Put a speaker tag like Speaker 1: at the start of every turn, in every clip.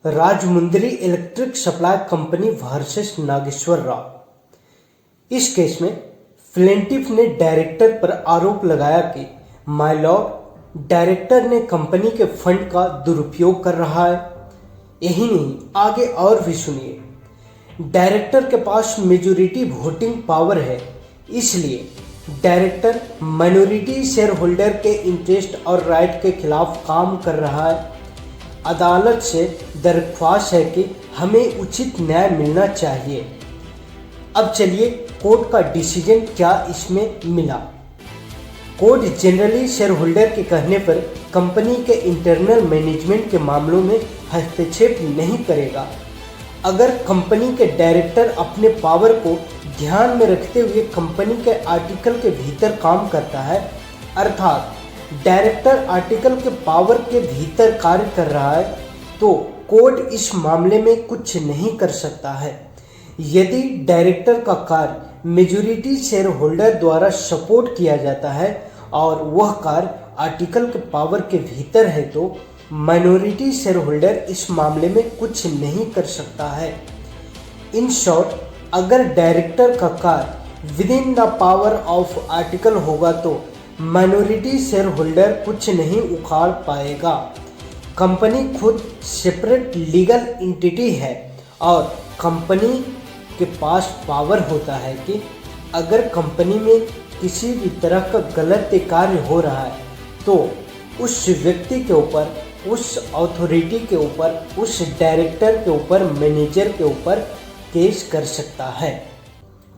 Speaker 1: Rajahmundry electric supply company versus Nageswara Rao. इस case में plaintiff ने डायरेक्टर पर आरोप लगाया कि माय लॉर्ड, डायरेक्टर ने कंपनी के फंड का दुरुपयोग कर रहा है। यही नहीं, आगे और भी सुनिए। डायरेक्टर के पास मेजॉरिटी वोटिंग पावर है, इसलिए डायरेक्टर माइनॉरिटी शेयर होल्डर के इंटरेस्ट और राइट के खिलाफ काम कर रहा है। अदालत से दरख्वास्त है कि हमें उचित न्याय मिलना चाहिए। अब चलिए कोर्ट का डिसीजन क्या इसमें मिला। कोर्ट जनरली शेयर होल्डर के कहने पर कंपनी के इंटरनल मैनेजमेंट के मामलों में हस्तक्षेप नहीं करेगा। अगर कंपनी के डायरेक्टर अपने पावर को ध्यान में रखते हुए कंपनी के आर्टिकल के भीतर काम करता है, अर्थात डायरेक्टर आर्टिकल के पावर के भीतर कार्य कर रहा है, तो कोर्ट इस मामले में कुछ नहीं कर सकता है। यदि डायरेक्टर का कार्य मेजॉरिटी शेयर होल्डर द्वारा सपोर्ट किया जाता है और वह कार्य आर्टिकल के पावर के भीतर है, तो माइनॉरिटी शेयर होल्डर इस मामले में कुछ नहीं कर सकता है। इन शॉर्ट, अगर डायरेक्टर का कार्य with in the power of article होगा तो माइनॉरिटी शेयर होल्डर कुछ नहीं उखाड़ पाएगा। कंपनी खुद सेपरेट लीगल एंटिटी है और कंपनी के पास पावर होता है कि अगर कंपनी में किसी भी तरह का गलत कार्य हो रहा है तो उस व्यक्ति के ऊपर, उस अथॉरिटी के ऊपर, उस डायरेक्टर के ऊपर, मैनेजर के ऊपर केस कर सकता है।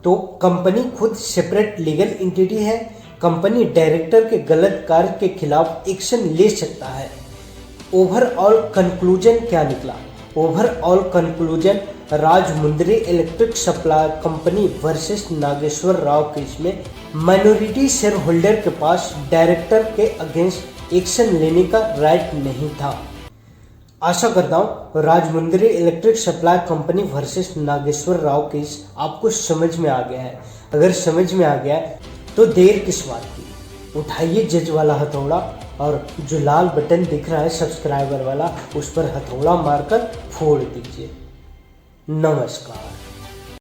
Speaker 1: तो कंपनी खुद सेपरेट लीगल एंटिटी है। कंपनी डायरेक्टर के गलत कार्य के खिलाफ एक्शन ले सकता है। ओवरऑल कंक्लूजन क्या निकला? Overall conclusion, Rajahmundry electric supply company versus Nageswara Rao case में माइनॉरिटी शेयर होल्डर के पास डायरेक्टर के अगेंस्ट एक्शन लेने का राइट नहीं था। आशा करता हूँ Rajahmundry electric supply company versus Nageswara Rao case आपको समझ में आ गया है। अगर समझ में आ गया है तो देर किस बात की, उठाइए जज वाला हथौड़ा और जो लाल बटन दिख रहा है सब्सक्राइबर वाला, उस पर हथौड़ा मारकर फोड़ दीजिए। नमस्कार।